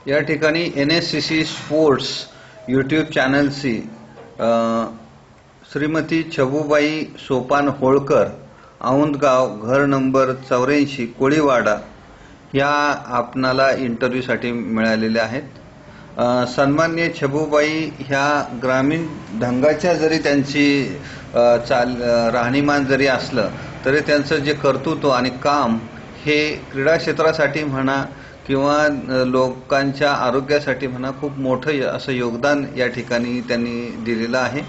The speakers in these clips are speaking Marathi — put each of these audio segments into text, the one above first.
या ठिकाणी NSCC स्पोर्ट्स यूट्यूब चॅनलची श्रीमती छबूबाई सोपान होळकर, औंधगाव, घर नंबर 84, कोळीवाडा या आपणाला इंटरव्ह्यूसाठी मिळालेल्या आहेत. सन्माननीय छबूबाई ह्या ग्रामीण ढंगाच्या जरी त्यांची राहणीमान जरी असलं तरी त्यांचं जे कर्तृत्व आणि काम हे क्रीडा क्षेत्रासाठी म्हणा किंवा लोकांच्या आरोग्यासाठी म्हणा खूप मोठं असं योगदान या ठिकाणी त्यांनी दिलेलं आहे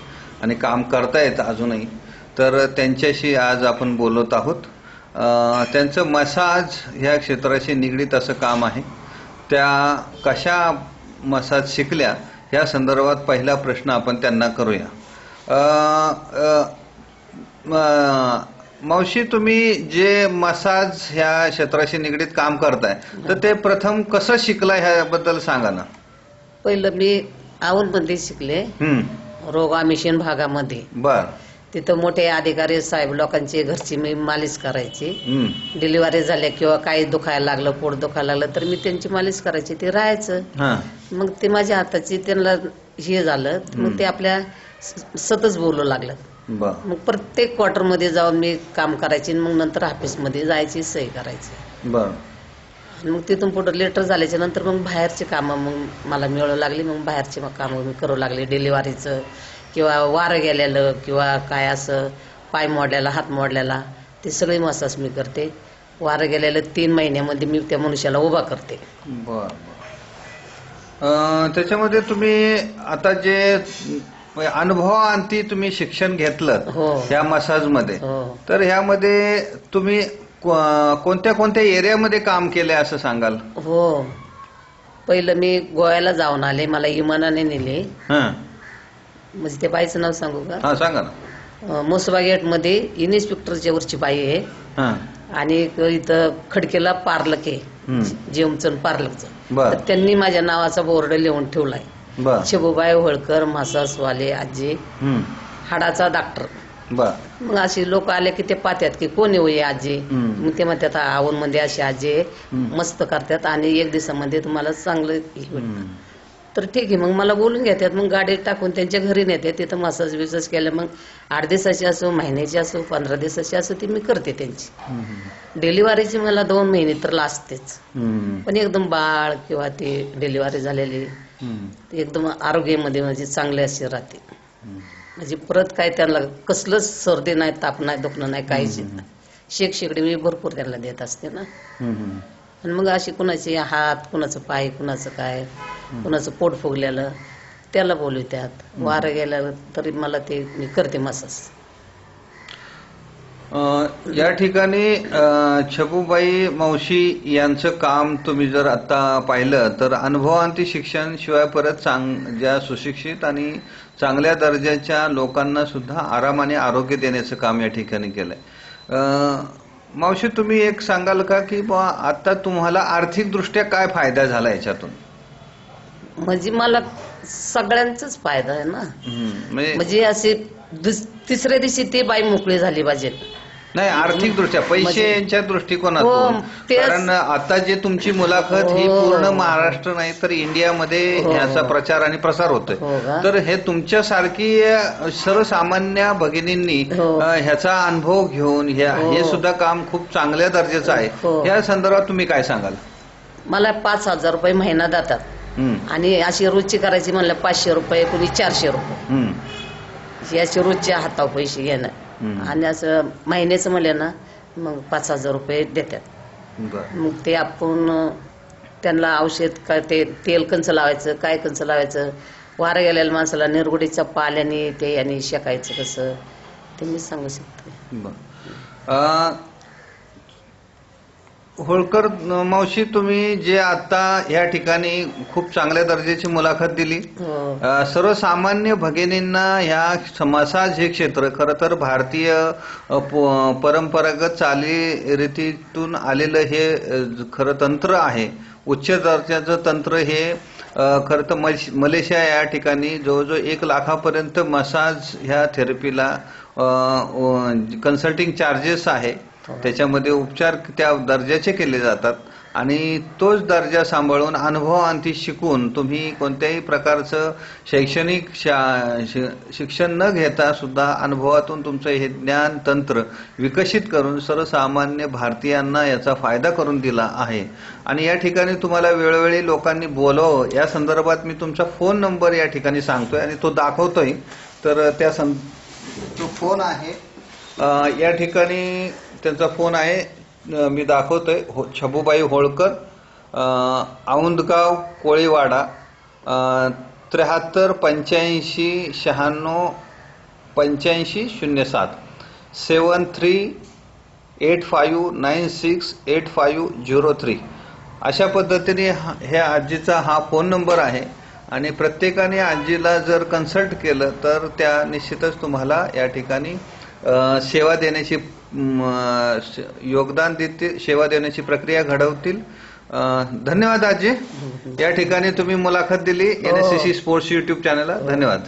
आणि काम करतायत अजूनही. तर त्यांच्याशी आज आपण बोलत आहोत. त्यांचं मसाज ह्या क्षेत्राशी निगडीत असं काम आहे. त्या कशा मसाज शिकल्या या संदर्भात पहिला प्रश्न आपण त्यांना करूया. मावशी, तुम्ही जे मसाज ह्या क्षेत्राशी निगडीत काम करताय तर ते प्रथम कसं शिकला ह्याबद्दल सांगा ना. पहिलं मी औंधमध्ये शिकले, रोगा मिशन भागामध्ये. बर. तिथं मोठे अधिकारी साहेब लोकांची घरची मी मालिश करायची. डिलिव्हरी झाल्या किंवा काही दुखायला लागलं, पोट दुखायला लागलं तर मी त्यांची मालिश करायची. ते राहायचं. मग ते माझ्या हाताची त्यांना हे झालं, मग ते आपल्या सतत बोलू लागलं. मग प्रत्येक क्वार्टर मध्ये जाऊन मी काम करायची. मग नंतर ऑफिसमध्ये जायची, सही करायची. मग तिथून पुढे लेटर झाल्याच्या नंतर मग बाहेरची कामं मग मला मिळू लागली. मग बाहेरची कामं मी करू लागले. डिलिव्हरीचं किंवा वारं गेलेलं किंवा काय असं पाय मोडलेला, हात मोडलेला, ते सगळे मसाज मी करते. वारं गेलेलं 3 महिन्यामध्ये मी त्या मनुष्याला उभा करते. बर. त्याच्यामध्ये तुम्ही आता जे अनुभवाअंती तुम्ही शिक्षण घेतलं या मसाज मध्ये, तर ह्यामध्ये तुम्ही कोणत्या कोणत्या एरियामध्ये काम केलंय असं सांगाल? हो, पहिलं मी गोव्याला जाऊन आले. मला इमानाने नेले. म्हणजे त्या बाईचं नाव सांगू का? हा, सांगा ना. मुसबा गेट मध्ये इन्स्पेक्टरच्या वरची बाई आहे आणि इथं खडकेला पार्लक आहे, जेमचंद पार्लकचं. तर त्यांनी माझ्या नावाचा बोर्ड लिहून ठेवलाय, छबूबाई होळकर मसाजवाले आजी, हाडाचा डॉक्टर. मग अशी लोक आले की ते पाहतात की कोणी होई आजी. मग ते म्हणतात आवून मध्ये अशी आजी मस्त करतात आणि 1 दिवसामध्ये तुम्हाला चांगलं. तर ठीक आहे, मग मला बोलून घेतात. मग गाडी टाकून त्यांच्या घरी नेतात. तिथं मसाज बिसाज केलं. मग 8 दिवसाची असो, महिन्याची असो, 15 दिवसाची असो, ती मी करते त्यांची. डिलिव्हरीची मला 2 महिने तर लागतेच. पण एकदम बाळ किंवा ती डिलिव्हरी झालेली एकदम आरोग्यामध्ये म्हणजे चांगले असे राहते. म्हणजे परत काय त्यांना कसलंच सर्दी नाही, ताप नाही, दुखणं नाही, काहीच नाही. शेकडी मी भरपूर त्यांना देत असते ना. आणि मग अशी कुणाचे हात, कुणाचं पाय, कुणाचं काय, कुणाचं पोट फुगलेलं त्याला बोलवतात. वारं गेलं तरी मला ते मी करते मसाज. या ठिकाणी छबूबाई मावशी यांचं काम तुम्ही जर आता पाहिलं तर अनुभवांती शिक्षण शिवाय परत ज्या सुशिक्षित आणि चांगल्या दर्जाच्या लोकांना सुद्धा आरामाने आरोग्य देण्याचं काम या ठिकाणी केलंय. मावशी, तुम्ही एक सांगाल का की आता तुम्हाला आर्थिकदृष्ट्या काय फायदा झाला याच्यातून? म्हणजे मला सगळ्यांचाच फायदा आहे ना. म्हणजे असे 3ऱ्या दिवशी ती बाई मोकळी झाली पाहिजे. नाही, आर्थिकदृष्ट्या पैशाच्या दृष्टिकोनातून. कारण आता जे तुमची मुलाखत ही पूर्ण महाराष्ट्र नाही तर इंडियामध्ये ह्याचा प्रचार आणि प्रसार होतोय. तर हे तुमच्यासारखी सर्वसामान्य भगिनींनी ह्याचा अनुभव घेऊन हे सुद्धा काम खूप चांगल्या दर्जाचं आहे. या संदर्भात तुम्ही काय सांगाल? मला 5,000 रुपये महिना देतात आणि अशी रोजची करायची म्हणलं 500 रुपये, कुणी 400 रुपये. हे असे रोजच्या हातावर पैसे घेणार. आणि असं महिन्याचं म्हणलं ना मग 5,000 रुपये देतात. मग ते आपण त्यांना औषध काय, ते तेल कंच लावायचं, काय कंच लावायचं, वारं गेलेल्या माणसाला निरगुडीच्या पाल्याने ते आणि शेकायचं कसं ते मी सांगू शकते. होळकर मावशी, तुम्ही जे आता या ठिकाणी खूप चांगल्या दर्जाची मुलाखत दिली. सर्वसामान्य भगिनींना ह्या मसाज हे क्षेत्र खरं तर भारतीय परंपरागत चालीरीतीतून आलेलं हे खरं तंत्र आहे. उच्च दर्जाचं तंत्र हे खरं तर मलेशिया या ठिकाणी जवळजवळ 1 लाखापर्यंत मसाज ह्या थेरपीला कन्सल्टिंग चार्जेस आहे. त्याच्यामध्ये उपचार त्या दर्जाचे केले जातात. आणि तोच दर्जा सांभाळून अनुभवांती शिकून तुम्ही कोणत्याही प्रकारचं शैक्षणिक शिक्षण न घेता सुद्धा अनुभवातून तुमचं हे ज्ञान तंत्र विकसित करून सर्वसामान्य भारतीयांना याचा फायदा करून दिला आहे. आणि या ठिकाणी तुम्हाला वेळोवेळी लोकांनी बोलावं या संदर्भात मी तुमचा फोन नंबर या ठिकाणी सांगतोय आणि तो दाखवतोय. तर तो फोन आहे या ठिकाणी, त्यांचा फोन आहे, मी दाखवतोय. छबुबाई होळकर, औंदगाव कोळीवाडा, 73 85 96 8507 7385968503. अशा पद्धतीने ह्या आजीचा हा फोन नंबर आहे. आणि प्रत्येकाने आजीला जर कन्सल्ट केलं तर त्या निश्चितच तुम्हाला या ठिकाणी सेवा देण्याची योगदान देतील, सेवा देण्याची प्रक्रिया घडवतील. धन्यवाद आजी, या ठिकाणी तुम्ही मुलाखत दिली NSCC स्पोर्ट्स YouTube चॅनलला. धन्यवाद.